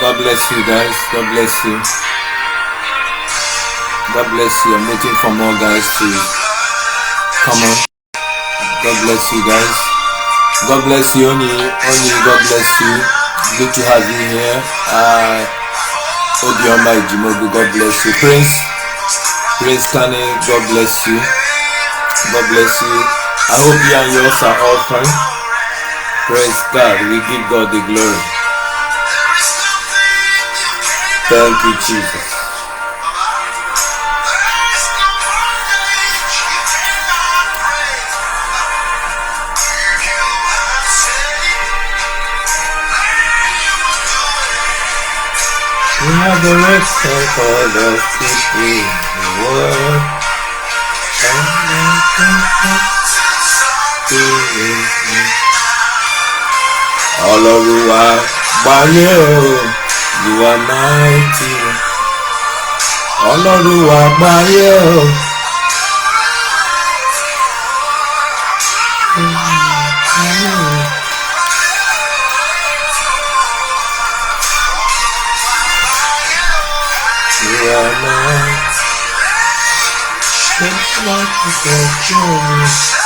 God bless you guys. God bless you. God bless you. I'm waiting for more guys to come on. God bless you guys. God bless you, Oni. God bless you. Good to have you here. Obioma Ijimogu, God bless you. Prince Kane, God bless you. God bless you. I hope you and yours are all fine. Praise God. We give God the glory. Thank you, Jesus. We have the respect for the people in the world. Olorua Baye o, you are mighty. Olorua Baye o. You are mighty. Just like the joy.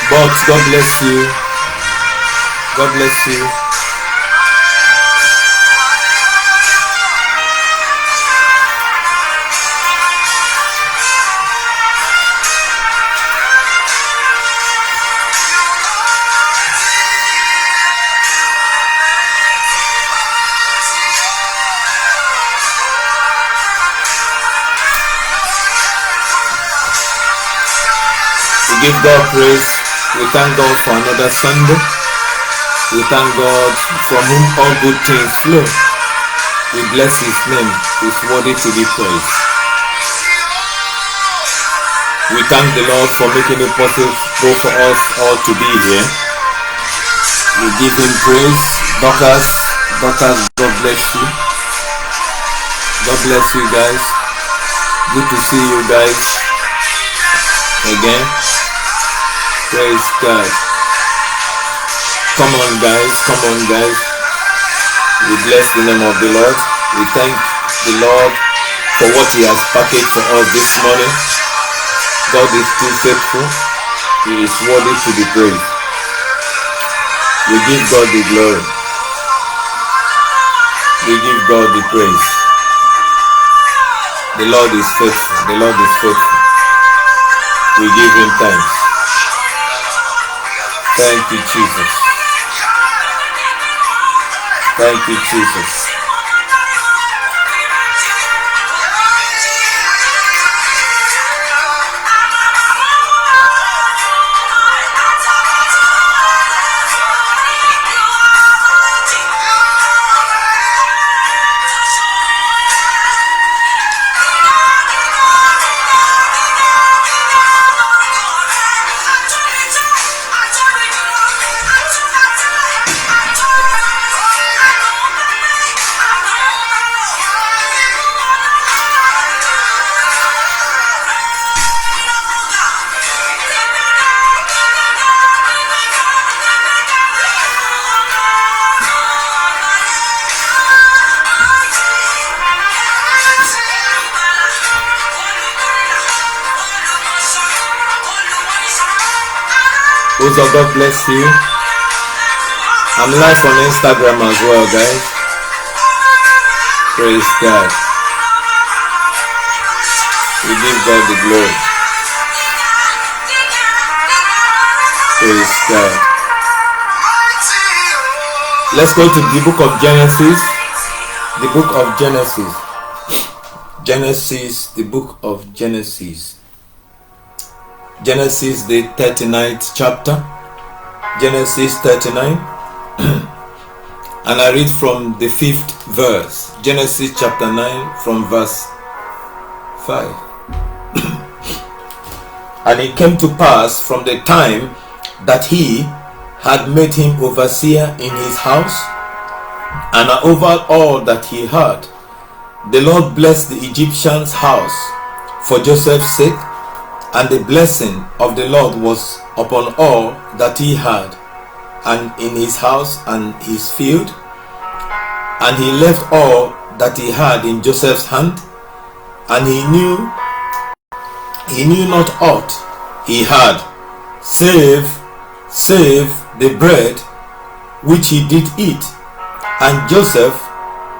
Box, God bless you. God bless you. We give God praise. We thank God for another Sunday. We thank God from whom all good things flow. We bless His name. He's worthy to be praised. We thank the Lord for making it possible for us all to be here. We give Him praise. Doctors, God bless you. God bless you guys. Good to see you guys again. Praise God. Come on guys. We bless the name of the Lord. We thank the Lord for what He has packaged for us this morning. God is too faithful. He is worthy to be praised. We give God the glory. We give God the praise. The Lord is faithful. The Lord is faithful. We give Him thanks. Thank you, Jesus. Thank you, Jesus. Also, God bless you. I'm live on Instagram as well, guys. Praise God. We give God the glory. Praise God. Let's go to the book of Genesis. The book of Genesis. Genesis, the book of Genesis. Genesis, the 39th chapter. Genesis 39. And I read from the 5th verse, Genesis chapter 9 from verse 5. And it came to pass from the time that he had made him overseer in his house, and over all that he had, the Lord blessed the Egyptian's house for Joseph's sake, and the blessing of the Lord was upon all that he had, and in his house and his field. And he left all that he had in Joseph's hand, and he knew not aught he had, save the bread which he did eat. And Joseph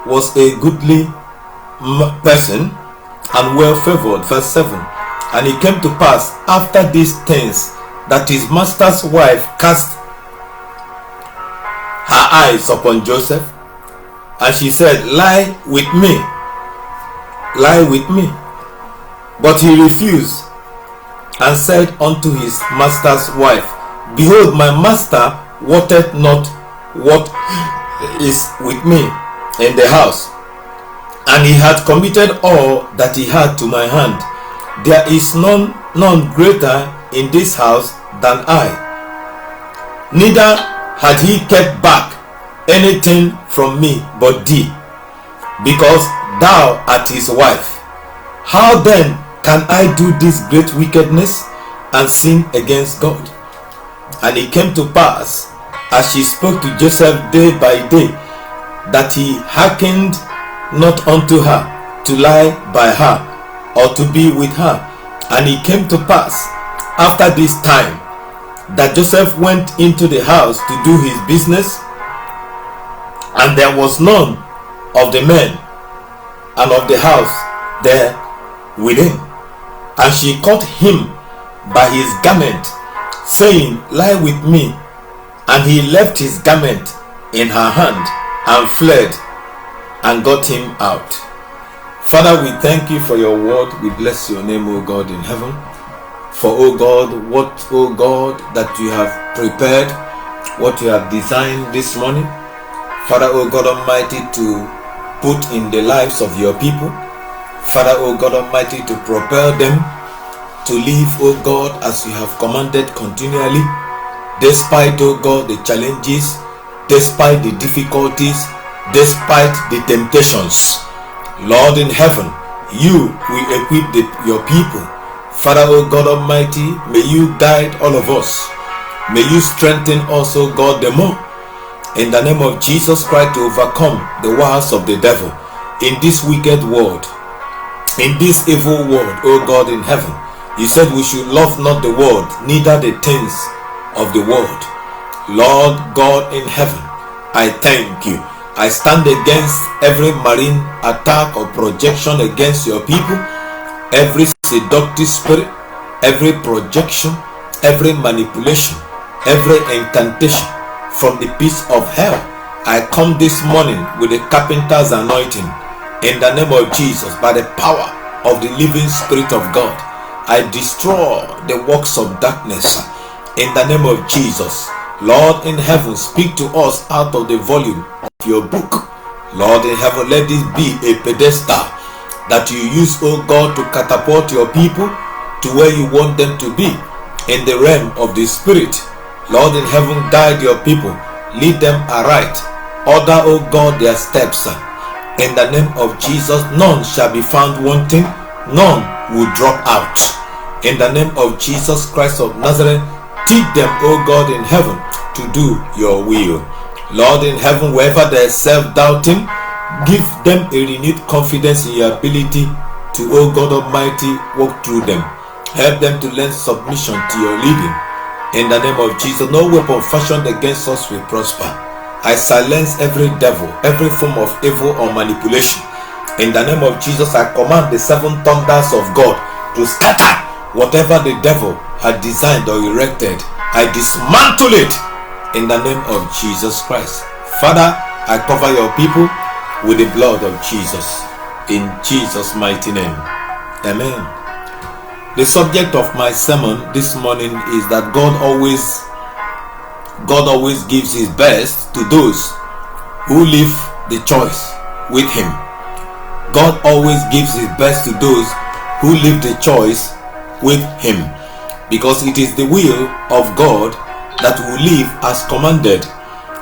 was a goodly person and well favored. Verse 7. And it came to pass after these things that his master's wife cast her eyes upon Joseph, and she said, lie with me. But he refused, and said unto his master's wife, behold, my master wotteth not what is with me in the house, and he had committed all that he had to my hand. There is none greater in this house than I, neither had he kept back anything from me but thee, because thou art his wife. How then can I do this great wickedness and sin against God? And it came to pass, as she spoke to Joseph day by day, that he hearkened not unto her to lie by her or to be with her. And it came to pass after this time that Joseph went into the house to do his business, and there was none of the men and of the house there within. And she caught him by his garment, saying, lie with me. And he left his garment in her hand and fled and got him out. Father, we thank you for your word. We bless your name, O God in heaven. For, O God, that you have prepared, what you have designed this morning, Father, O God Almighty, to put in the lives of your people. Father, O God Almighty, to propel them to live, O God, as you have commanded continually, despite, O God, the challenges, despite the difficulties, despite the temptations. Lord in heaven, you will equip your people. Father, O God Almighty, may you guide all of us. May you strengthen us, O God, the more, in the name of Jesus Christ, to overcome the wiles of the devil in this wicked world, in this evil world, O God in heaven. You said we should love not the world, neither the things of the world. Lord God in heaven, I thank you. I stand against every marine attack or projection against your people, every seductive spirit, every projection, every manipulation, every incantation from the pits of hell. I come this morning with the carpenter's anointing in the name of Jesus. By the power of the living Spirit of God, I destroy the works of darkness in the name of Jesus. Lord in heaven, speak to us out of the volume of your book. Lord in heaven, let this be a pedestal that you use, O God, to catapult your people to where you want them to be in the realm of the Spirit. Lord in heaven, guide your people, lead them aright, order, O God, their steps. In the name of Jesus, none shall be found wanting, none will drop out. In the name of Jesus Christ of Nazareth, teach them, O God in heaven, to do your will. Lord in heaven, wherever there is self-doubting, give them a renewed confidence in your ability to, O God Almighty, walk through them. Help them to learn submission to your leading. In the name of Jesus, no weapon fashioned against us will prosper. I silence every devil, every form of evil or manipulation. In the name of Jesus, I command the seven thunders of God to scatter whatever the devil had designed or erected. I dismantle it in the name of Jesus Christ. Father, I cover your people with the blood of Jesus. In Jesus' mighty name. Amen. The subject of my sermon this morning is that God always gives his best to those who leave the choice with him. God always gives his best to those who leave the choice with him, because it is the will of God that will live as commanded.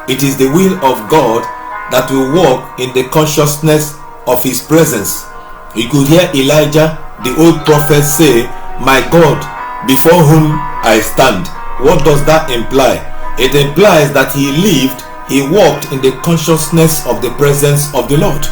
It is the will of God that will walk in the consciousness of his presence. You could hear Elijah, the old prophet, say, "My God, before whom I stand." What does that imply? It implies that he walked in the consciousness of the presence of the Lord.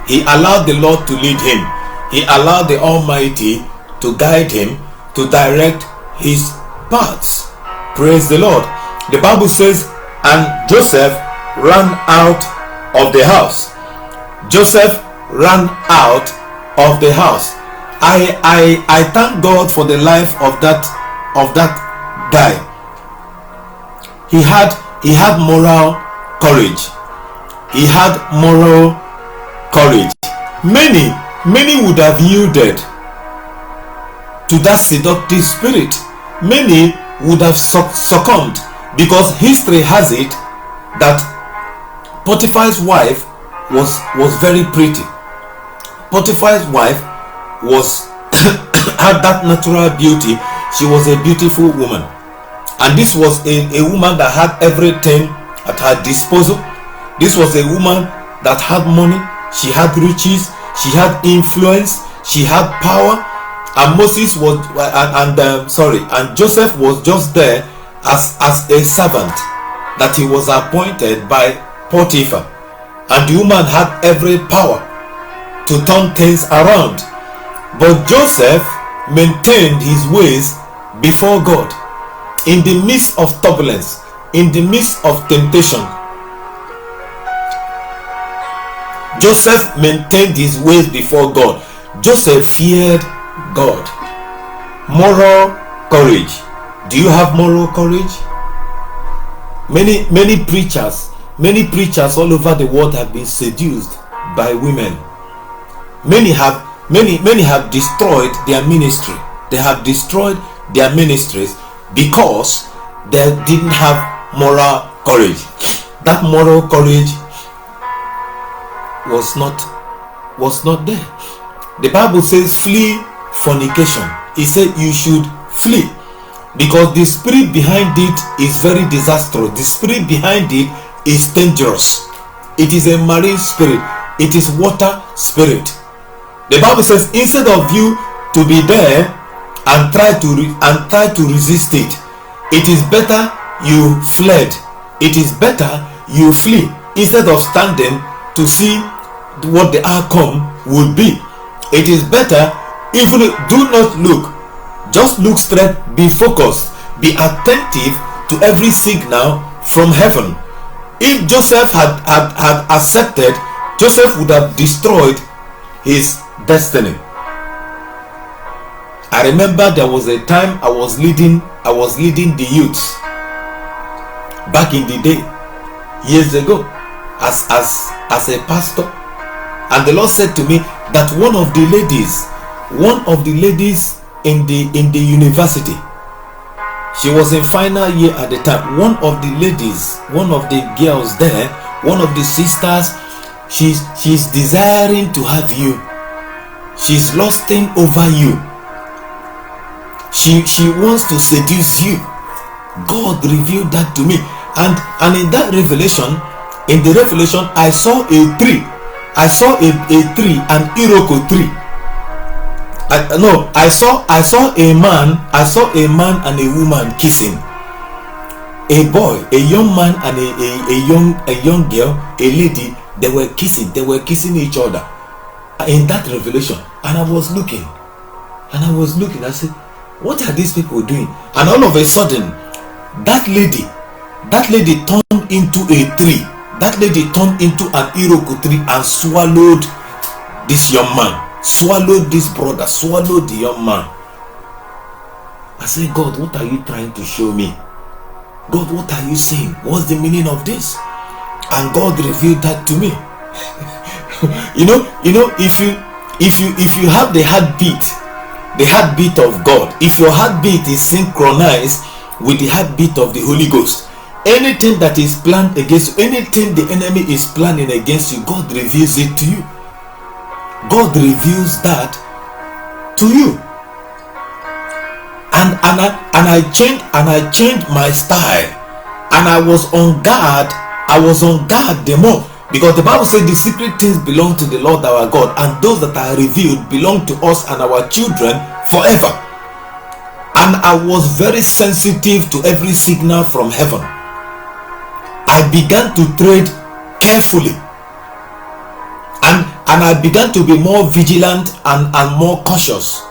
He allowed the Lord to lead him. He allowed the Almighty to guide him, to direct his paths. Praise the Lord. The Bible says, and Joseph ran out of the house. Joseph ran out of the house. I thank God for the life of that guy. He had moral courage. He had moral courage. Many would have yielded to that seductive spirit. Many would have succumbed, because history has it that Potiphar's wife was very pretty. Potiphar's wife had that natural beauty. She was a beautiful woman, and this was a woman that had everything at her disposal. This was a woman that had money. She had riches. She had influence. She had power. And Moses was and Joseph was just there as a servant that he was appointed by Potiphar, and the woman had every power to turn things around. But Joseph maintained his ways before God in the midst of turbulence, in the midst of temptation. Joseph maintained his ways before God. Joseph feared God. Moral courage. Do you have moral courage? Many preachers all over the world have been seduced by women. Many have destroyed their ministry. They have destroyed their ministries because they didn't have moral courage. That moral courage was not there. The Bible says, flee fornication. It said you should flee, because the spirit behind it is very disastrous. The spirit behind it is dangerous. It is a marine spirit. It is water spirit. The Bible says, instead of you to be there and try to resist it, it is better you fled. It is better you flee, instead of standing to see what the outcome would be. It is better, even do not look, just look straight, be focused, be attentive to every signal from heaven. If Joseph had accepted, Joseph would have destroyed his destiny. I remember there was a time I was leading the youths back in the day, years ago, as a pastor, and the Lord said to me that one of the ladies in the university, she was in final year at the time. One of the ladies, one of the girls there, one of the sisters, she's desiring to have you. She's lusting over you. She wants to seduce you. God revealed that to me, and in that revelation, I saw a tree. I saw a tree, an iroko tree. I saw a man and a woman kissing. A boy, a young man and a young girl, a lady, they were kissing each other in that revelation. And I was looking. I said, what are these people doing? And all of a sudden, that lady turned into a tree. That lady turned into an iroko tree and swallowed this young man, swallowed this brother, swallowed the young man. I said, God, what are you trying to show me? God, what are you saying? What's the meaning of this? And God revealed that to me. you know, if you have the heartbeat of God, if your heartbeat is synchronized with the heartbeat of the Holy Ghost, anything that is planned against you, anything the enemy is planning against you, God reveals it to you. God reveals that to you. And I changed my style, and I was on guard. I was on guard the more, because the Bible said the secret things belong to the Lord our God, and those that are revealed belong to us and our children forever. And I was very sensitive to every signal from heaven. I began to trade carefully, and I began to be more vigilant and more cautious.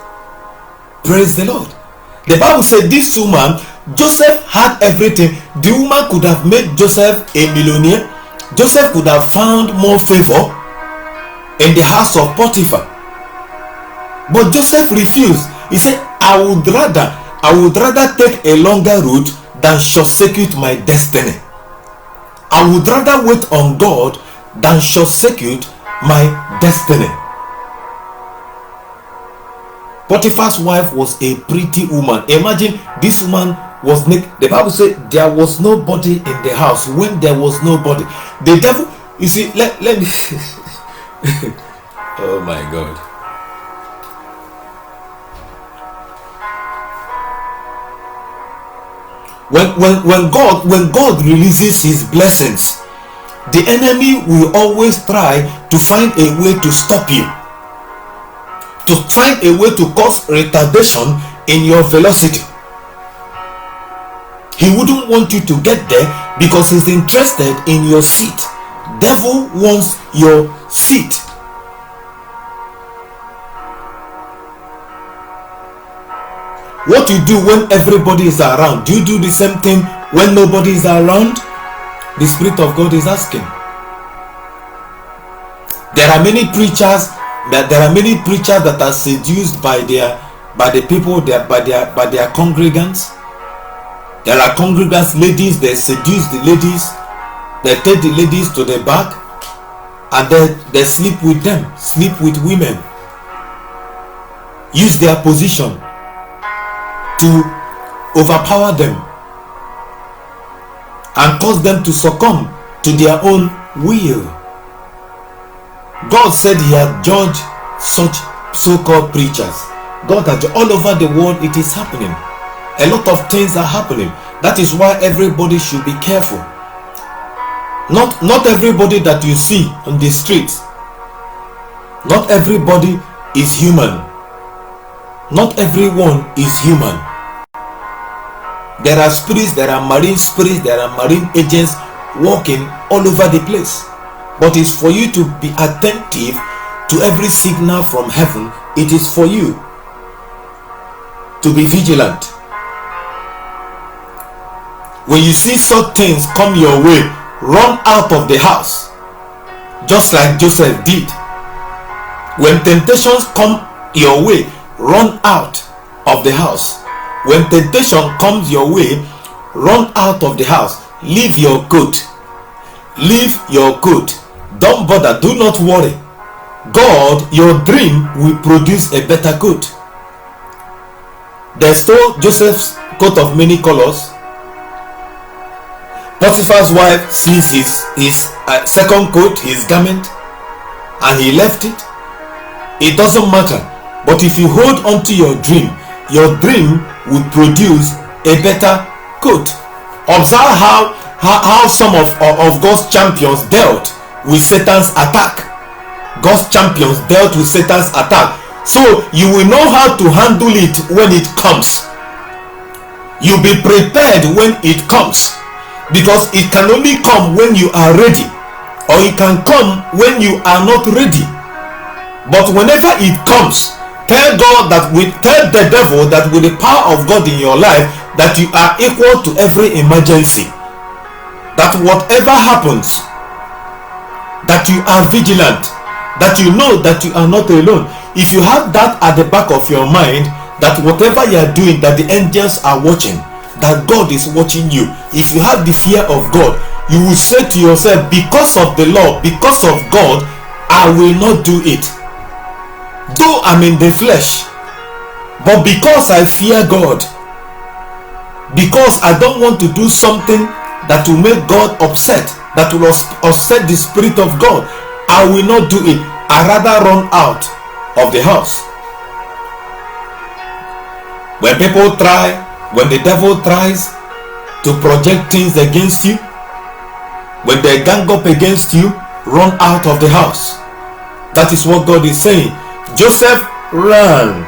Praise the Lord. The Bible said this woman, Joseph had everything. The woman could have made Joseph a millionaire. Joseph could have found more favor in the house of Potiphar. But Joseph refused. He said, I would rather take a longer route than short circuit my destiny. I would rather wait on God than short circuit my destiny. Potiphar's wife was a pretty woman. Imagine, this woman was naked. The Bible said there was nobody in the house. When there was nobody, the devil, you see, let me oh my God. When God releases his blessings, the enemy will always try to find a way to stop you, to find a way to cause retardation in your velocity. He wouldn't want you to get there because he's interested in your seat. Devil wants your seat. What you do when everybody is around? Do you do the same thing when nobody is around? The Spirit of God is asking. There are many preachers that are seduced by the people, by their congregants. There are congregants, ladies, they seduce the ladies, they take the ladies to the back, and they sleep with them, sleep with women, use their position to overpower them and cause them to succumb to their own will. God said he had judged such so-called preachers. God has all over the world. It is happening. A lot of things are happening. That is why everybody should be careful. Not everybody that you see on the streets, not everybody is human. Not everyone is human. There are spirits, there are marine spirits, there are marine agents walking all over the place. But it's for you to be attentive to every signal from heaven. It is for you to be vigilant. When you see such things come your way, run out of the house, just like Joseph did. When temptations come your way, run out of the house. When temptation comes your way, run out of the house. Leave your coat. Leave your coat. Don't bother. Do not worry. God, your dream will produce a better coat. They stole Joseph's coat of many colors. Potiphar's wife sees his second coat, his garment, and he left it. It doesn't matter. But if you hold on to your dream will produce a better coat. Observe how some of God's champions dealt with Satan's attack. God's champions dealt with Satan's attack. So you will know how to handle it when it comes. You'll be prepared when it comes, because it can only come when you are ready, or it can come when you are not ready. But whenever it comes, tell the devil that with the power of God in your life, that you are equal to every emergency. That whatever happens, that you are vigilant, that you know that you are not alone. If you have that at the back of your mind, that whatever you are doing, that the angels are watching, that God is watching you. If you have the fear of God, you will say to yourself, because of the Lord, because of God, I will not do it. Though I'm in the flesh, but because I fear God, because I don't want to do something that will make God upset, that will upset the Spirit of God, I will not do it. I rather run out of the house. When the devil tries to project things against you, when they gang up against you, run out of the house. That is what God is saying. Joseph ran.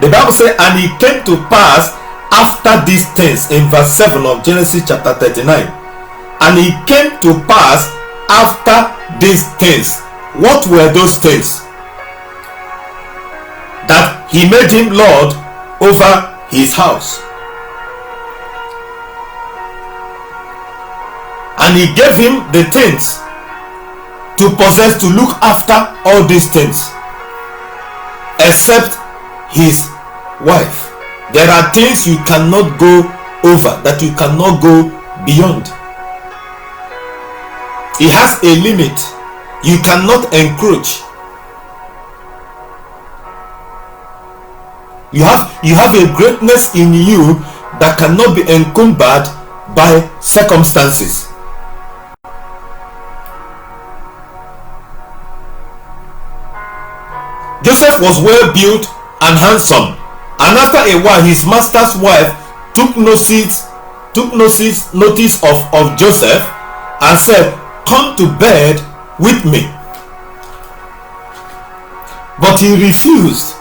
The Bible says, and it came to pass after these things, in verse 7 of Genesis chapter 39. And it came to pass after these things. What were those things? That he made him Lord over his house. And he gave him the things to possess, to look after all these things, except his wife. There are things you cannot go over, that you cannot go beyond. It has a limit. You cannot encroach. You have a greatness in you that cannot be encumbered by circumstances. Joseph was well built and handsome, and after a while his master's wife took notice of Joseph and said, "Come to bed with me." But he refused.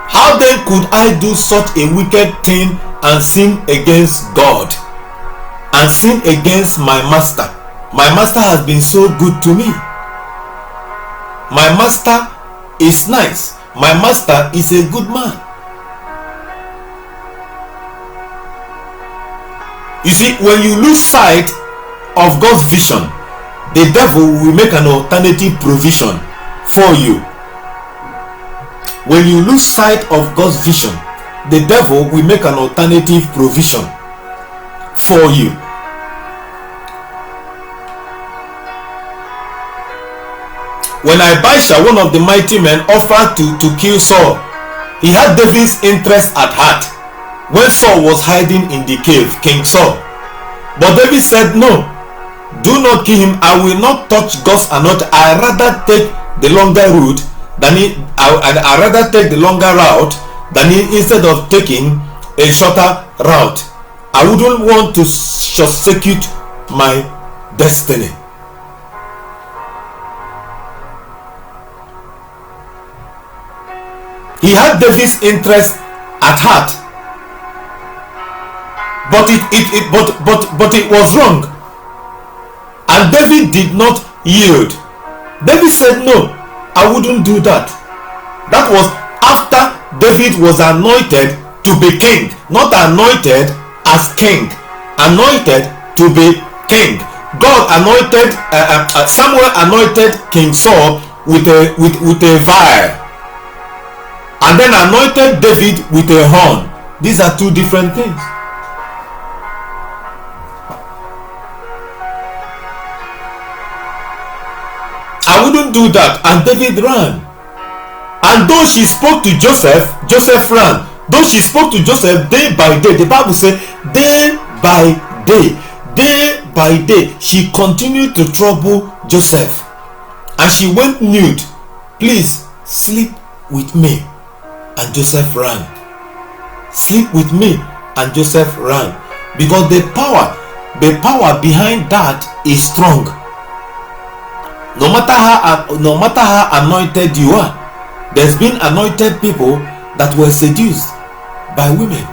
How then could I do such a wicked thing and sin against God and sin against my master? My master has been so good to me. My master is nice. My master is a good man. You see, when you lose sight of God's vision, the devil will make an alternative provision for you. When you lose sight of God's vision, the devil will make an alternative provision for you. When Abishai, one of the mighty men, offered to kill Saul, he had David's interest at heart when Saul was hiding in the cave, King Saul. But David said, "No, do not kill him. I will not touch God's anointed. I rather take the longer route I rather take the longer route than instead of taking a shorter route. I wouldn't want to short-circuit my destiny." He had David's interest at heart, but it was wrong, and David did not yield. David said, "No, I wouldn't do that." That was after David was anointed to be king, not anointed as king, anointed to be king. God anointed Samuel anointed King Saul with a vial, and then anointed David with a horn. These are two different things. I wouldn't do that, and David ran. And though she spoke to Joseph, Joseph ran. Though she spoke to Joseph day by day, the Bible says day by day, she continued to trouble Joseph, and she went nude. "Please sleep with me," and Joseph ran. Sleep with me, and Joseph ran, because the power behind that is strong. No matter how anointed you are, there's been anointed people that were seduced by women.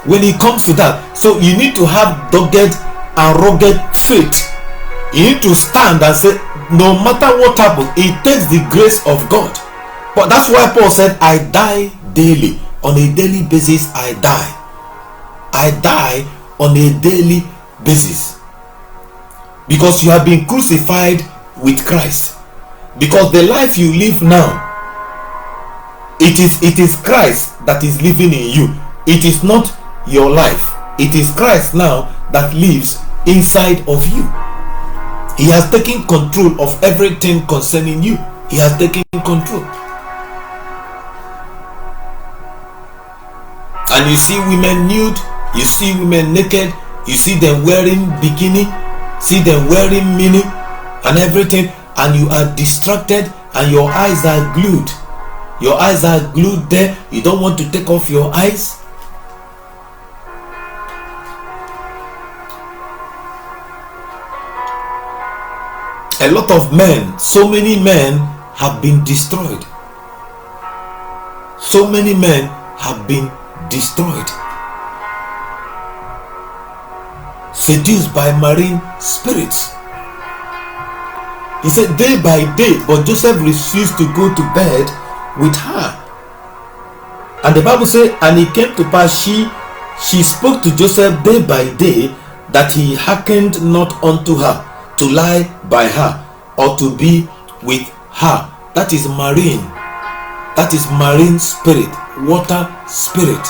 When it comes to that, so you need to have dogged and rugged faith. You need to stand and say, no matter what happens, it takes the grace of God. But that's why Paul said, "I die daily." On a daily basis, I die. I die on a daily basis. Because you have been crucified with Christ. Because the life you live now, it is Christ that is living in you. It is not your life. It is Christ now that lives inside of you. He has taken control of everything concerning you. He has taken control. And and you see women nude, you see women naked, you see them wearing bikini, see them wearing mini and everything, and you are distracted and your eyes are glued. Your eyes are glued there. You don't want to take off your eyes. A lot of men, so many men have been destroyed. So many men have been destroyed. Seduced by marine spirits. He said day by day, but Joseph refused to go to bed with her. And the Bible said, and it came to pass, she spoke to Joseph day by day, that he hearkened not unto her, to lie by her, or to be with her. That is marine. That is marine spirit, water spirit.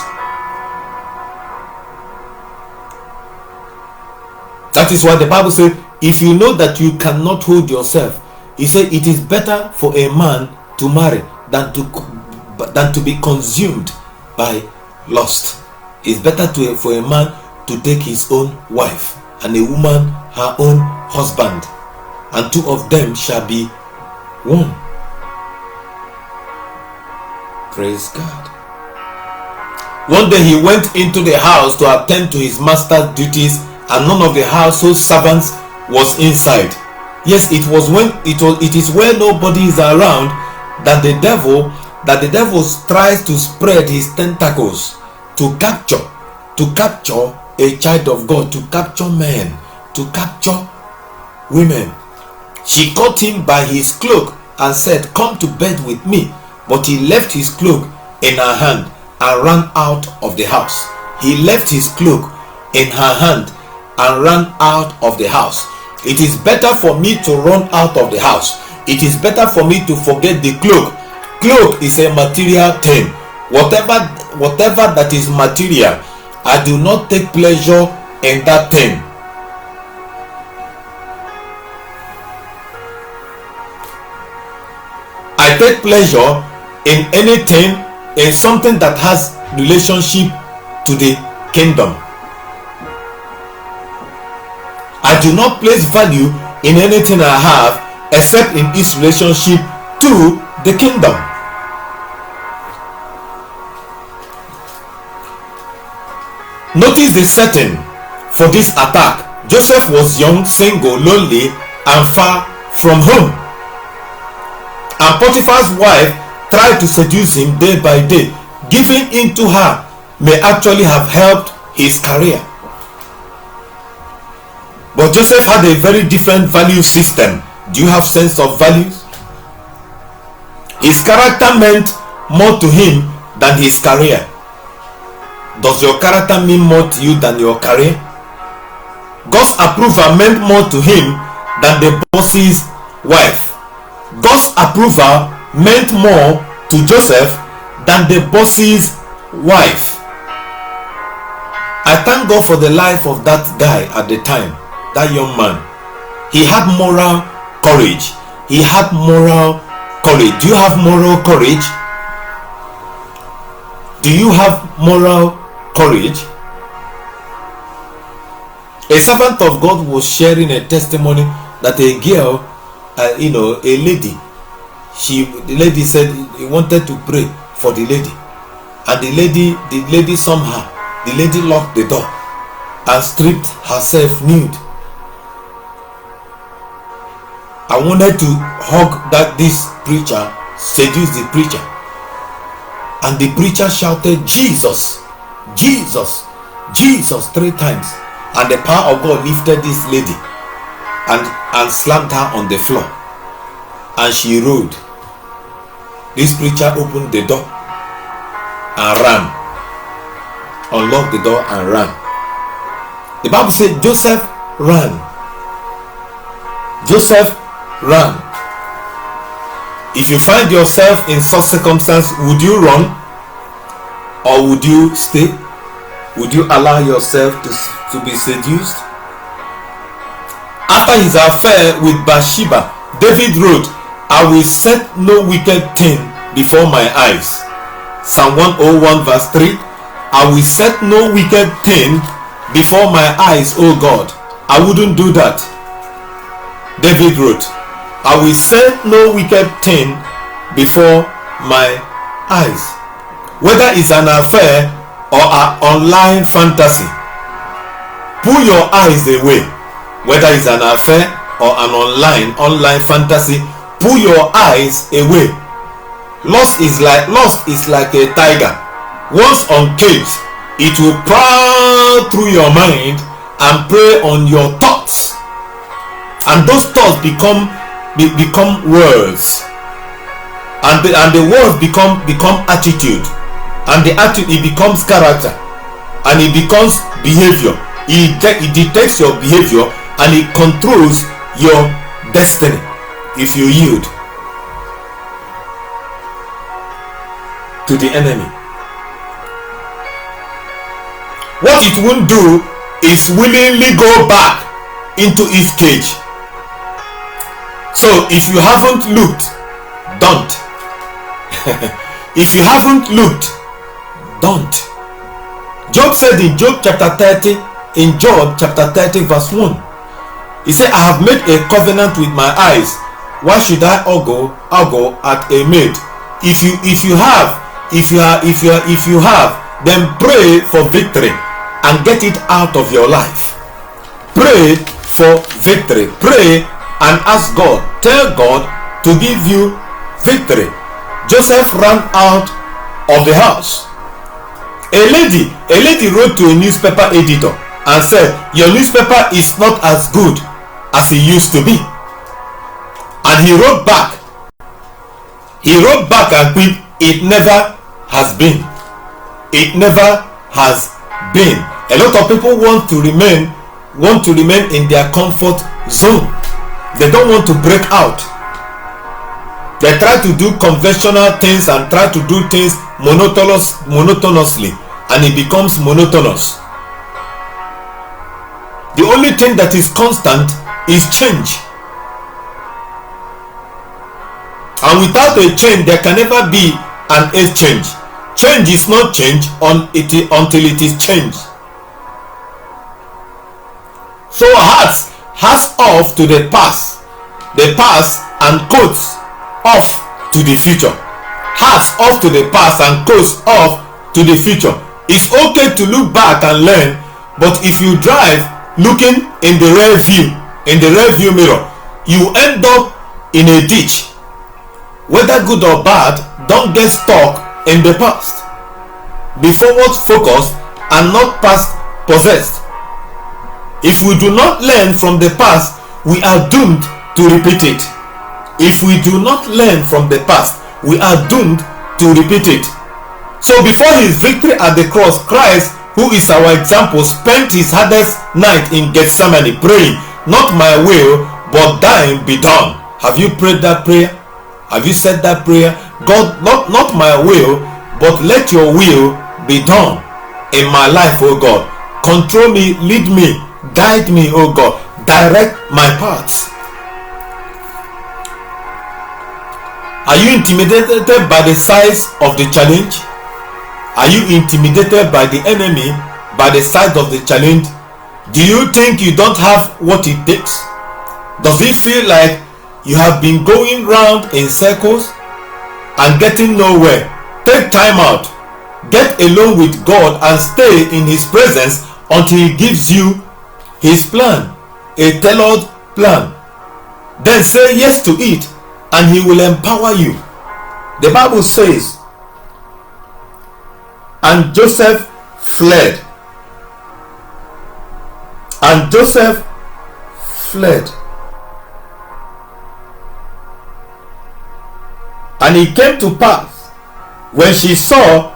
That is why the Bible says, if you know that you cannot hold yourself, he said it is better for a man to marry than to be consumed by lust. It's better for a man to take his own wife, and a woman her own husband, and two of them shall be one. Praise God. One day he went into the house to attend to his master's duties, and none of the household servants was inside. Yes, it is where nobody is around that the devil tries to spread his tentacles to capture a child of God, to capture men, to capture women. She caught him by his cloak and said, "Come to bed with me." But he left his cloak in her hand and ran out of the house. He left his cloak in her hand and ran out of the house. It is better for me to run out of the house. It is better for me to forget the cloak. Cloak is a material thing. Whatever that is material, I do not take pleasure in that thing. I take pleasure in anything, in something that has relationship to the kingdom. I do not place value in anything I have except in its relationship to the kingdom. Notice the setting for this attack. Joseph was young, single, lonely, and far from home. And Potiphar's wife tried to seduce him day by day. Giving in to her may actually have helped his career. But Joseph had a very different value system. Do you have sense of values? His character meant more to him than his career. Does your character mean more to you than your career? God's approval meant more to him than the boss's wife. God's approval meant more to Joseph than the boss's wife. I thank God for the life of that guy at the time, that young man. He had moral courage. He had moral courage. Do you have moral courage? Do you have moral courage? A servant of God was sharing a testimony that a girl, a lady, the lady said he wanted to pray for the lady, and the lady somehow, the lady locked the door and stripped herself nude. I wanted to hug this preacher, seduce the preacher, and the preacher shouted, "Jesus, Jesus, Jesus," 3 times, and the power of God lifted this lady and slammed her on the floor, and she rolled. This preacher opened the door and ran, unlocked the door and ran. The Bible said Joseph ran. Joseph ran. If you find yourself in such circumstance, would you run or would you stay? Would you allow yourself to be seduced? After his affair with Bathsheba, David wrote, "I will set no wicked thing before my eyes." Psalm 101 verse 3. I will set no wicked thing before my eyes, O God. I wouldn't do that. David wrote, I will set no wicked thing before my eyes. Whether it's an affair or an online fantasy, pull your eyes away. Whether it's an affair or an online fantasy, pull your eyes away. Lust is like a tiger. Once uncaged, it will prowl through your mind and prey on your thoughts, and those thoughts become words, and the words become attitude, and the attitude, it becomes character, and it becomes behavior. It detects your behavior and it controls your destiny if you yield to the enemy. What it won't do is willingly go back into its cage. So if you haven't looked, don't. If you haven't looked, don't. Job said in Job chapter 30 verse 1, he said, I have made a covenant with my eyes. Why should I ogle at a maid? If you have, then pray for victory and get it out of your life. Pray for victory. Pray and ask God. Tell God to give you victory. Joseph ran out of the house. A lady wrote to a newspaper editor and said, your newspaper is not as good as it used to be. And he wrote back and quick, it never has been. It never has been. A lot of people want to remain in their comfort zone. They don't want to break out. They try to do conventional things and try to do things monotonously, and it becomes monotonous. The only thing that is constant is change. And without a change, there can never be an age change. Change is not change until it is changed. So hats off to the past and coats off to the future. Hats off to the past and coats off to the future. It's okay to look back and learn, but if you drive looking in the rear view mirror, you end up in a ditch. Whether good or bad, don't get stuck in the past. Be forward focused and not past possessed. If we do not learn from the past, we are doomed to repeat it. If we do not learn from the past, we are doomed to repeat it. So before his victory at the cross, Christ, who is our example, spent his hardest night in Gethsemane praying, not my will, but thine be done. Have you prayed that prayer? Have you said that prayer? God, not my will, but let your will be done in my life, oh God. Control me, lead me, guide me, oh God. Direct my paths. Are you intimidated by the size of the challenge? Are you intimidated by the enemy, by the size of the challenge? Do you think you don't have what it takes? Does it feel like you have been going round in circles and getting nowhere? Take time out. Get alone with God and stay in his presence until he gives you his plan, a tailored plan. Then say yes to it and he will empower you. The Bible says, and Joseph fled. And Joseph fled. And it came to pass, when she saw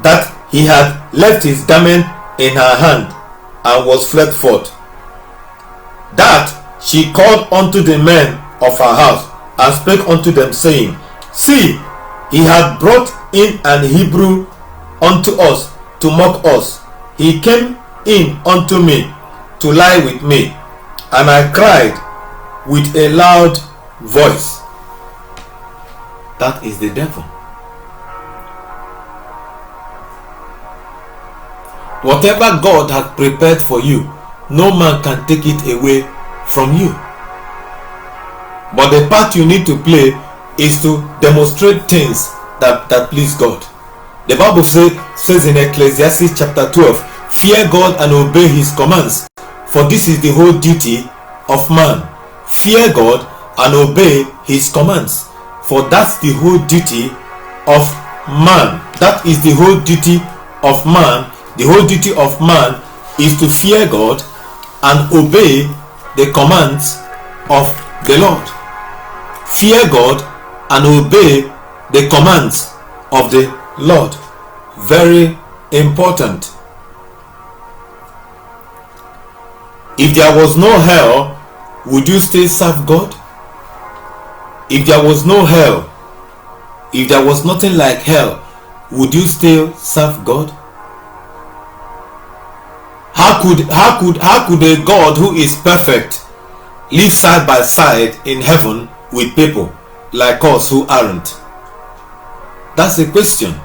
that he had left his garment in her hand and was fled forth, that she called unto the men of her house and spake unto them, saying, see, he had brought in an Hebrew unto us to mock us. He came in unto me to lie with me, and I cried with a loud voice. That is the devil. Whatever God has prepared for you, no man can take it away from you. But the part you need to play is to demonstrate things that please God. The Bible says in Ecclesiastes chapter 12, fear God and obey his commands, for this is the whole duty of man. Fear God and obey his commands, for that's the whole duty of man. That is the whole duty of man. The whole duty of man is to fear God and obey the commands of the Lord. Fear God and obey the commands of the Lord. Very important. If there was no hell, would you still serve God? If there was no hell, if there was nothing like hell, would you still serve God? How could a God who is perfect live side by side in heaven with people like us who aren't? That's a question.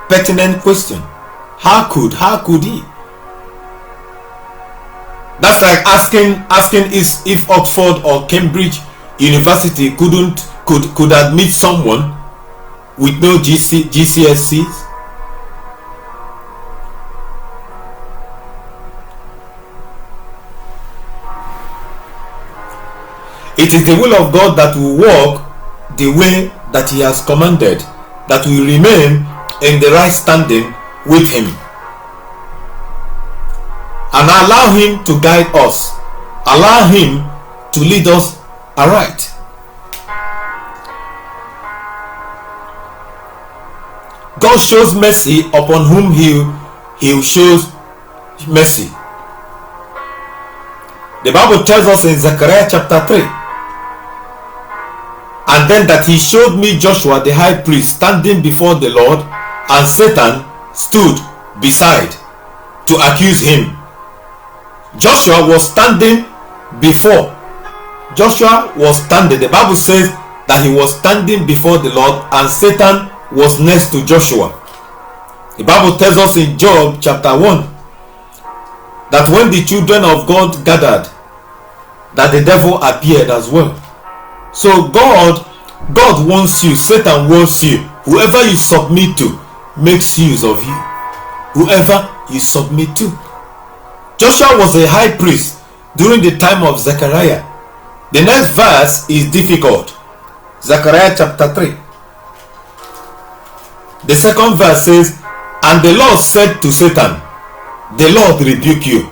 Pertinent question. How could he? That's like asking if Oxford or Cambridge University could admit someone with no GCSEs. It is the will of God that we walk the way that he has commanded, that we remain in the right standing with him, and allow him to guide us, allow him to lead us aright. God shows mercy upon whom he shows mercy. The Bible tells us in Zechariah chapter 3, and then that he showed me Joshua the high priest standing before the Lord, and Satan stood beside to accuse him. Joshua was standing before. The Bible says that he was standing before the Lord, and Satan was next to Joshua. The Bible tells us in Job chapter 1 that when the children of God gathered, that the devil appeared as well. So God wants you, Satan wants you. Whoever you submit to makes use of you. Whoever you submit to. Joshua was a high priest during the time of Zechariah. The next verse is difficult. Zechariah chapter 3. The second verse says, and the Lord said to Satan, the Lord rebuke you.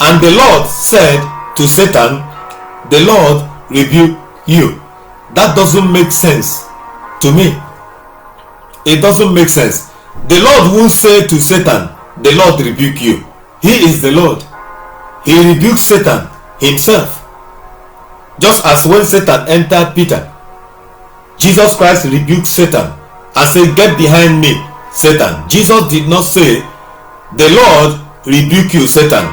And the Lord said to Satan, the Lord rebuke you. That doesn't make sense to me. It doesn't make sense. The Lord won't say to Satan, the Lord rebuke you. He is the Lord. He rebukes Satan himself. Just as when Satan entered Peter, Jesus Christ rebuked Satan and said, get behind me, Satan. Jesus did not say, the Lord rebuke you, Satan.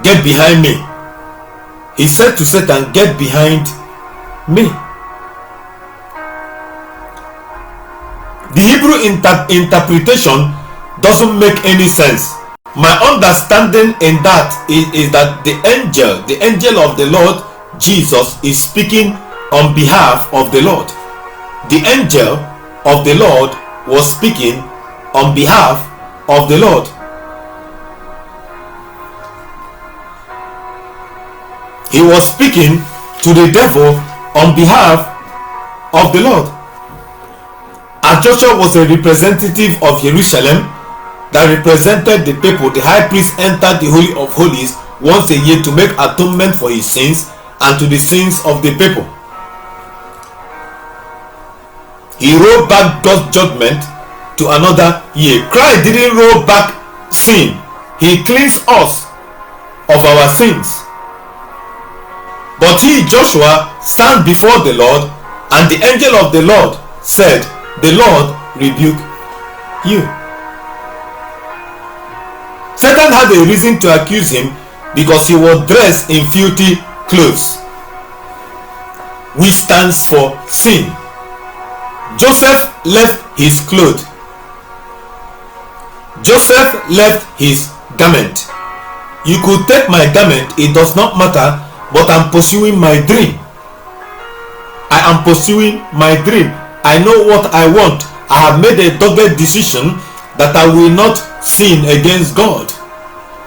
Get behind me. He said to Satan, get behind me. The Hebrew interpretation doesn't make any sense. My understanding in that is that the angel of the Lord Jesus is speaking on behalf of the Lord. The angel of the Lord was speaking on behalf of the Lord. He was speaking to the devil on behalf of the Lord. As Joshua was a representative of Jerusalem that represented the people, the high priest entered the Holy of Holies once a year to make atonement for his sins and to the sins of the people. He rolled back God's judgment to another year. Christ didn't roll back sin. He cleansed us of our sins. But he, Joshua, stand before the Lord, and the angel of the Lord said, the Lord rebuke you. Satan had a reason to accuse him because he was dressed in filthy clothes, which stands for sin. Joseph left his clothes. Joseph left his garment. You could take my garment, it does not matter, but I'm pursuing my dream. I am pursuing my dream. I know what I want. I have made a dogged decision that I will not sin against God.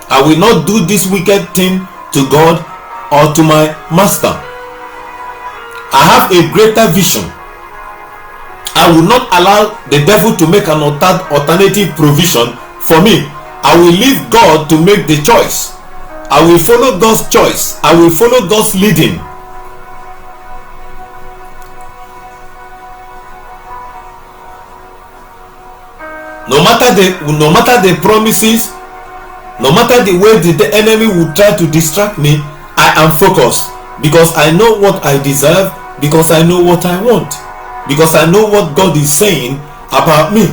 I will not do this wicked thing to God or to my master. I have a greater vision. I will not allow the devil to make an alternative provision for me. I will leave God to make the choice. I will follow God's choice. I will follow God's leading. No matter the promises, no matter the way the enemy will try to distract me, I am focused, because I know what I deserve, because I know what I want, because I know what God is saying about me.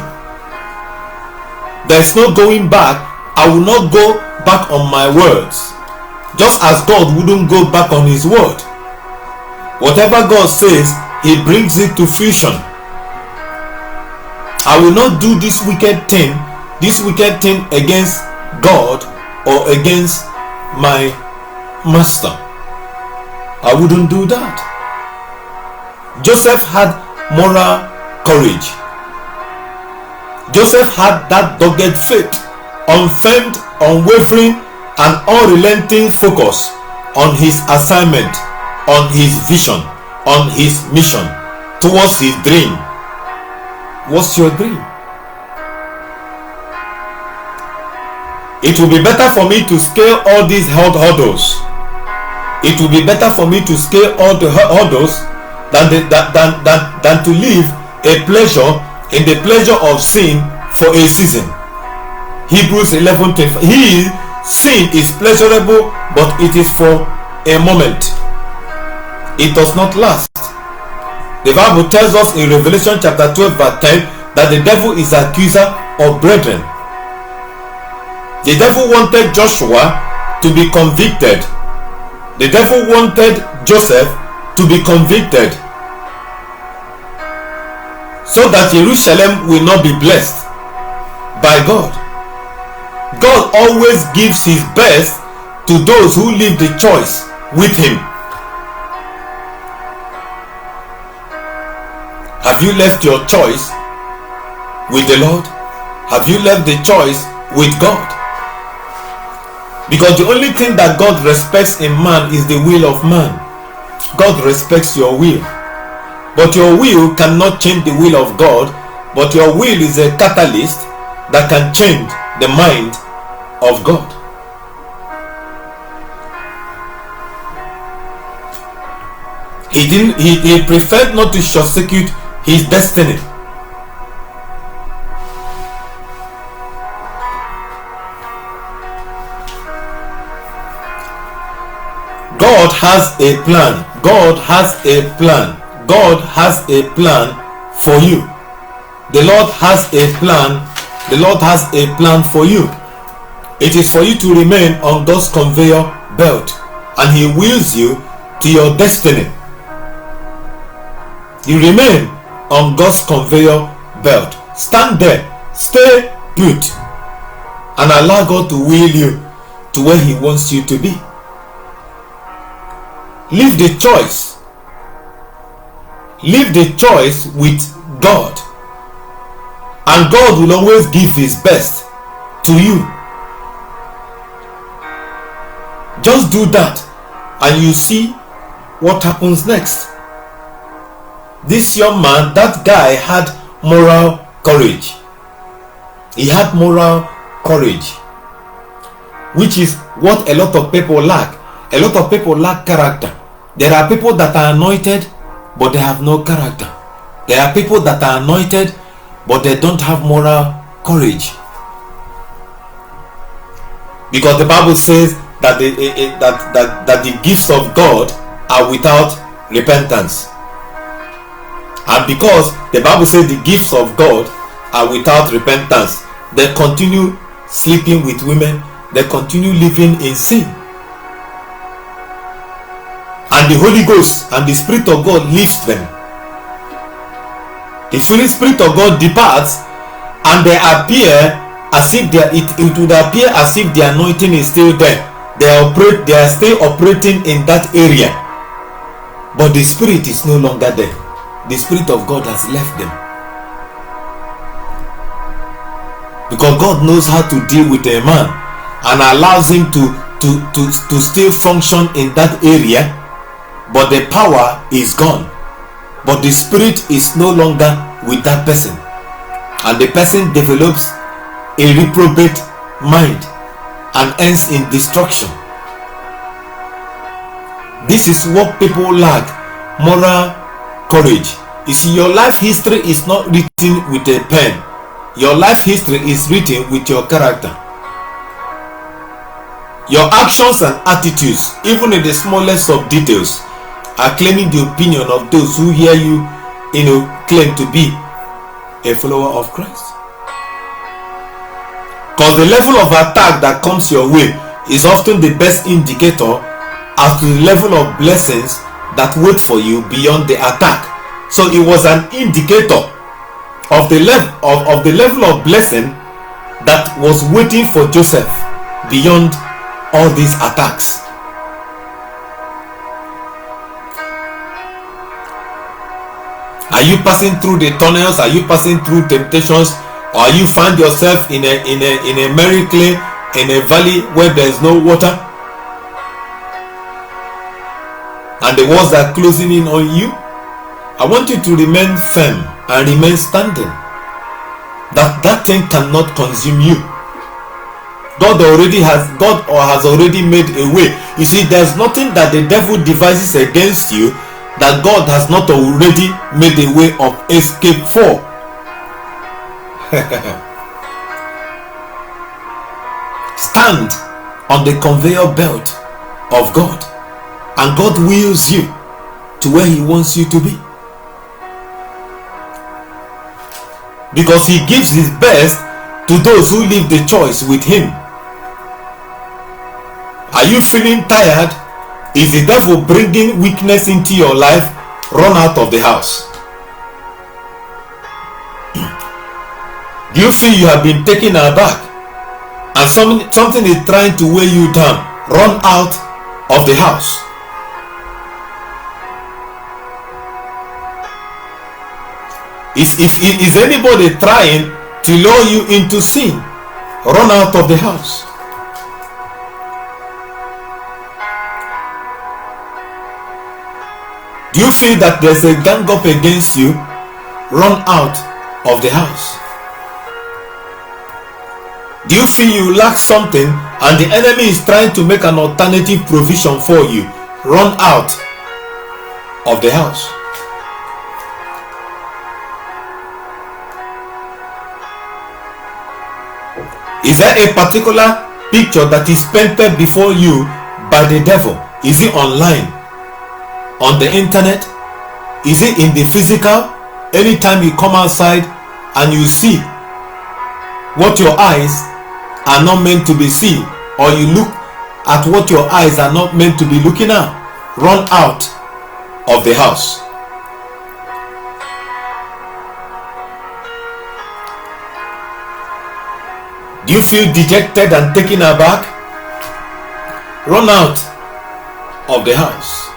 There's no going back. I will not go back on my words, just as God wouldn't go back on his word. Whatever God says, he brings it to fruition. I will not do this wicked thing against God or against my master. I wouldn't do that. Joseph had moral courage. Joseph had that dogged faith, unfeigned, unwavering, and unrelenting focus on his assignment, on his vision, on his mission, towards his dream. What's your dream? It will be better for me to scale all these hurdles. It will be better for me to scale all the hurdles than to live a pleasure in the pleasure of sin for a season. Hebrews 11:25. Sin is pleasurable, but it is for a moment. It does not last. The Bible tells us in Revelation chapter 12 verse 10 that the devil is accuser of brethren. The devil wanted Joshua to be convicted. The devil wanted Joseph to be convicted, so that Jerusalem will not be blessed by God. God always gives his best to those who leave the choice with him. Have you left your choice with the Lord? Have you left the choice with God? Because the only thing that God respects in man is the will of man. God respects your will. But your will cannot change the will of God. But your will is a catalyst that can change the mind of God. He preferred not to short-circuit his destiny. God has a plan. God has a plan. God has a plan for you. The Lord has a plan. The Lord has a plan for you. It is for you to remain on God's conveyor belt, and he wills you to your destiny. You remain on God's conveyor belt. Stand there, stay put, and allow God to wheel you to where he wants you to be. Leave the choice. Leave the choice with God, and God will always give his best to you. Just do that, and you see what happens next. This young man, that guy, had moral courage. He had moral courage, which is what a lot of people lack. A lot of people lack character. There are people that are anointed, but they have no character. There are people that are anointed, but they don't have moral courage. Because the Bible says that the gifts of God are without repentance. And because the Bible says the gifts of God are without repentance, they continue sleeping with women, they continue living in sin. And the Holy Ghost and the Spirit of God leaves them. The Spirit of God departs, and they appear as if it would appear as if the anointing is still there. They are still operating in that area, but the spirit is no longer there. The Spirit of God has left them, because God knows how to deal with a man and allows him to still function in that area, but the power is gone, but the spirit is no longer with that person, and the person develops a reprobate mind and ends in destruction. This is what people lack: moral courage. You see, your life history is not written with a pen. Your life history is written with your character. Your actions and attitudes, even in the smallest of details, are claiming the opinion of those who hear you, claim to be a follower of Christ. Because the level of attack that comes your way is often the best indicator as to the level of blessings that wait for you beyond the attack. So it was an indicator of the level of blessing that was waiting for Joseph beyond all these attacks. Are you passing through the tunnels? Are you passing through temptations? Or you find yourself in a merry clay, in a valley where there is no water, and the walls are closing in on you? I want you to remain firm and remain standing. That thing cannot consume you. God has already made a way. You see, there's nothing that the devil devises against you that God has not already made a way of escape for. Stand on the conveyor belt of God, and God wheels you to where He wants you to be, because He gives His best to those who leave the choice with Him. Are you feeling tired? Is the devil bringing weakness into your life? Run out of the house. Do you feel you have been taken aback and something is trying to weigh you down? Run out of the house. Is anybody trying to lure you into sin? Run out of the house. Do you feel that there's a gang up against you? Run out of the house. Do you feel you lack something and the enemy is trying to make an alternative provision for you? Run out of the house. Is there a particular picture that is painted before you by the devil? Is it online? On the internet? Is it in the physical? Anytime you come outside and you see what your eyes are not meant to be seen, or you look at what your eyes are not meant to be looking at, run out of the house. Do you feel dejected and taken aback? Run out of the house.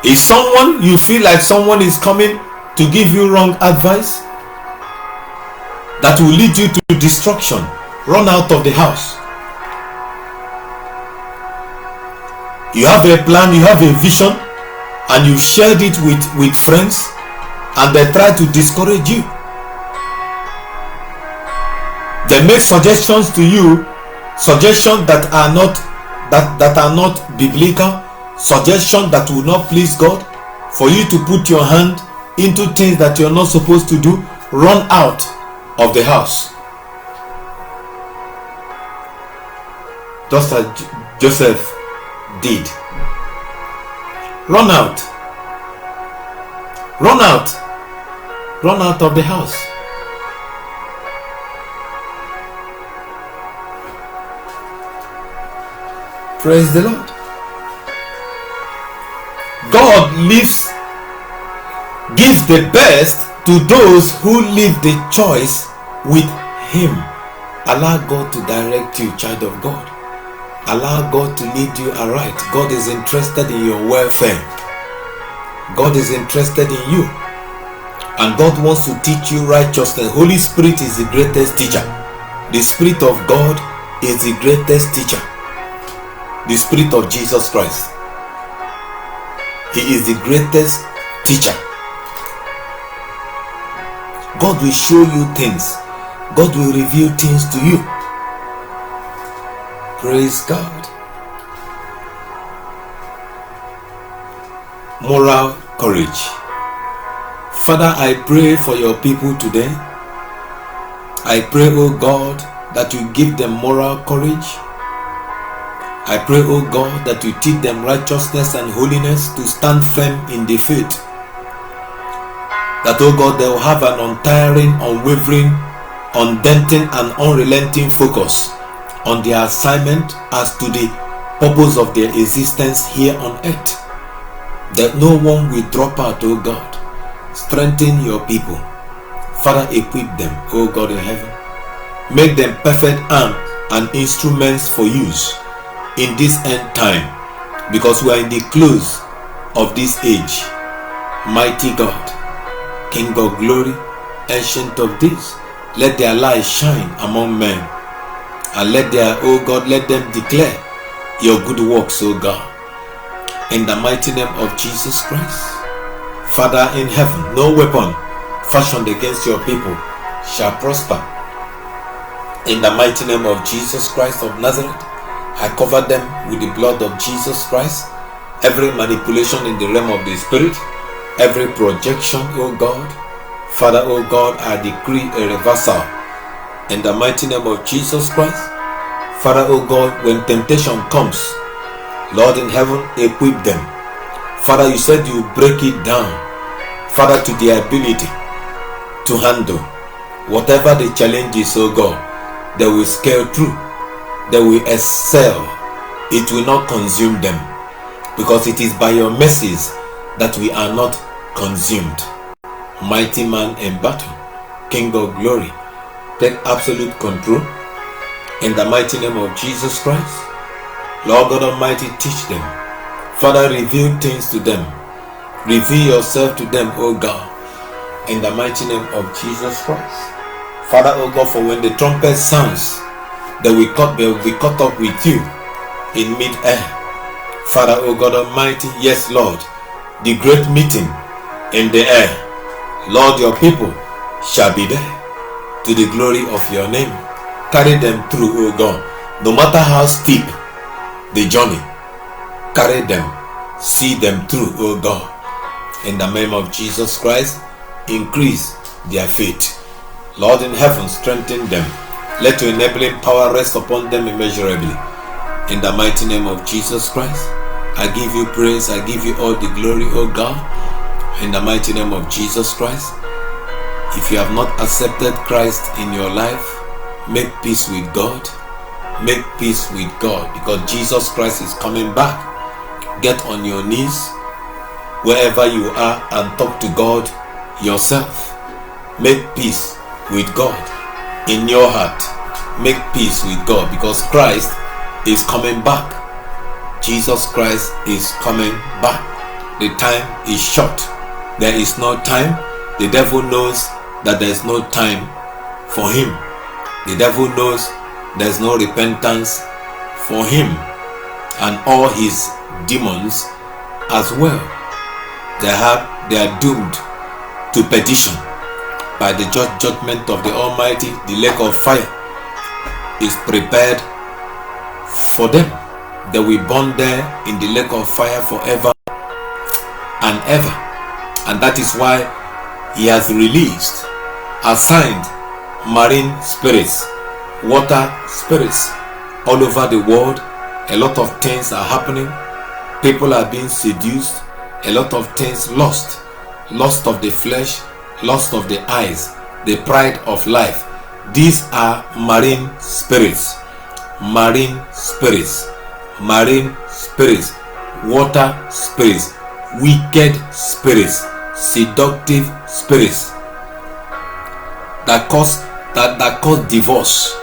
Is someone, you feel like someone is coming to give you wrong advice that will lead you to destruction? Run out of the house. You have a plan, you have a vision, and you shared it with friends, and they try to discourage you. They make suggestions to you, suggestions that are not biblical, suggestions that will not please God, for you to put your hand into things that you're not supposed to do. Run out of the house. Just as Joseph did. Run out. Run out. Run out of the house. Praise the Lord. God gives the best to those who leave the choice with Him. Allow God to direct you, child of God. Allow God to lead you aright. God is interested in your welfare. God is interested in you. And God wants to teach you righteousness. Holy Spirit is the greatest teacher. The Spirit of God is the greatest teacher. The Spirit of Jesus Christ. He is the greatest teacher. God will show you things. God will reveal things to you. Praise God. Moral courage. Father, I pray for your people today. I pray, oh God, that you give them moral courage. I pray, oh God, that you teach them righteousness and holiness to stand firm in the faith. That, oh God, they will have an untiring, unwavering, undenting and unrelenting focus on their assignment as to the purpose of their existence here on earth. That no one will drop out, oh God. Strengthen your people. Father, equip them, oh God in heaven. Make them perfect arms and instruments for use in this end time, because we are in the close of this age. Mighty God, King of glory, Ancient of days, let their light shine among men, and let them declare your good works, O God, in the mighty name of Jesus Christ. Father in heaven, no weapon fashioned against your people shall prosper. In the mighty name of Jesus Christ of Nazareth, I cover them with the blood of Jesus Christ. Every manipulation in the realm of the Spirit, every projection, O God, Father, O God, I decree a reversal in the mighty name of Jesus Christ. Father, O God, when temptation comes, Lord in heaven, equip them. Father, you said you break it down, Father, to the ability to handle whatever the challenge is, O God. They will scale through, they will excel. It will not consume them, because it is by your mercies that we are not consumed. Mighty man in battle, King of glory, take absolute control in the mighty name of Jesus Christ. Lord God Almighty, teach them. Father, reveal things to them. Reveal yourself to them, O God, in the mighty name of Jesus Christ. Father, O God, for when the trumpet sounds, they will be caught up with you in mid-air. Father, O God Almighty, yes, Lord, the great meeting in the air, Lord, your people shall be there to the glory of your name. Carry them through, O God, no matter how steep the journey. Carry them, see them through, O God, in the name of Jesus Christ. Increase their faith. Lord in heaven, strengthen them. Let your enabling power rest upon them immeasurably. In the mighty name of Jesus Christ, I give you praise. I give you all the glory, O God. In the mighty name of Jesus Christ. If you have not accepted Christ in your life, make peace with God. Make peace with God, because Jesus Christ is coming back. Get on your knees wherever you are and talk to God yourself. Make peace with God in your heart. Make peace with God, because Christ is coming back. Jesus Christ is coming back. The time is short. There is no time. The devil knows that there is no time for him. The devil knows there is no repentance for him and all his demons as well. They are doomed to perdition by the judgment of the Almighty. The lake of fire is prepared for them. They will burn there in the lake of fire forever and ever. And that is why he has released, assigned marine spirits, water spirits all over the world. A lot of things are happening. People are being seduced. A lot of things lost. Lost of the flesh, lost of the eyes, the pride of life. These are marine spirits. Marine spirits. Marine spirits. Water spirits. wicked spirits, seductive spirits that cause divorce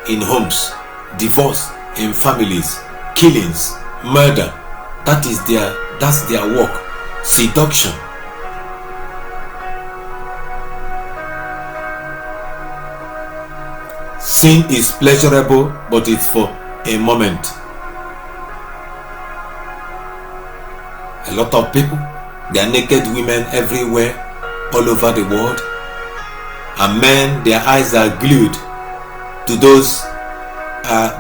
in homes, divorce in families, killings, murder. That's their work. Seduction. Sin is pleasurable, but it's for a moment. A lot of people, there are naked women everywhere, all over the world, and men, their eyes are glued to those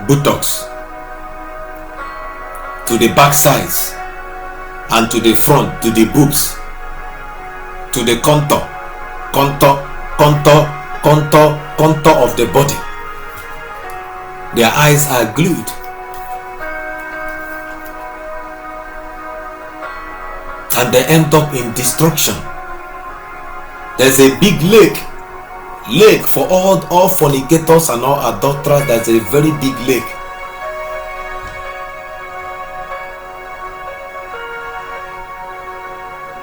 buttocks, to the back sides, and to the front, to the boobs, to the contour of the body. Their eyes are glued. And they end up in destruction. There's a big lake for all fornicators and all adulterers. There's a very big lake.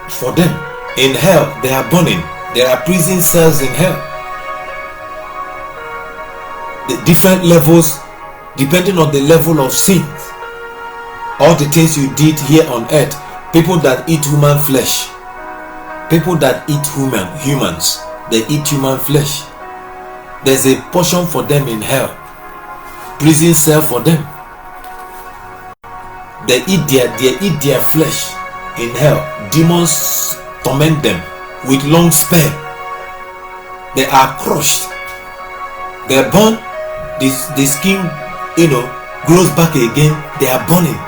For them, in hell, they are burning. There are prison cells in hell. The different levels, depending on the level of sin, all the things you did here on earth. People that eat human flesh, people that eat humans, they eat human flesh. There's a portion for them in hell, prison cell for them. They eat their flesh in hell. Demons torment them with long spear. They are crushed. They're born. The skin, grows back again. They are burning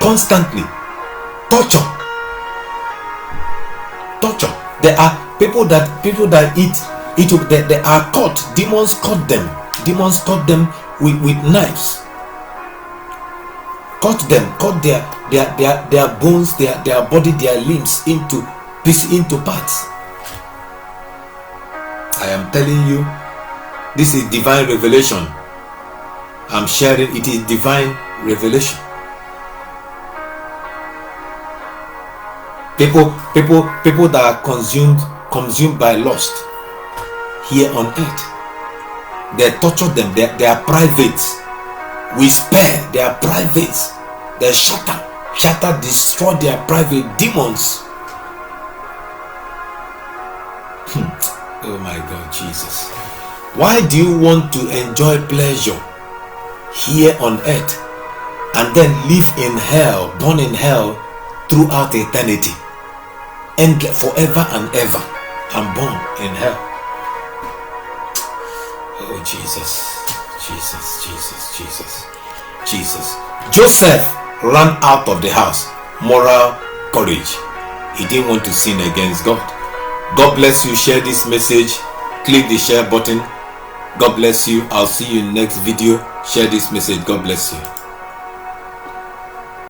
constantly. Torture. There are people that eat. They are caught. Demons cut them. Demons cut them with knives. Cut them. Cut their bones, their body, their limbs into parts. I am telling you, this is divine revelation. I'm sharing. It is divine revelation. People that are consumed by lust here on earth. They torture them. They are private. We spare. They are private. They shatter, destroy their private demons. Oh my God, Jesus. Why do you want to enjoy pleasure here on earth and then live in hell, born in hell throughout eternity, and get forever and ever and born in hell? Oh Jesus. Joseph ran out of the house. Moral courage. He didn't want to sin against God. God bless you. Share this message. Click the share button. God bless you. I'll see you in next video. Share this message. God bless you.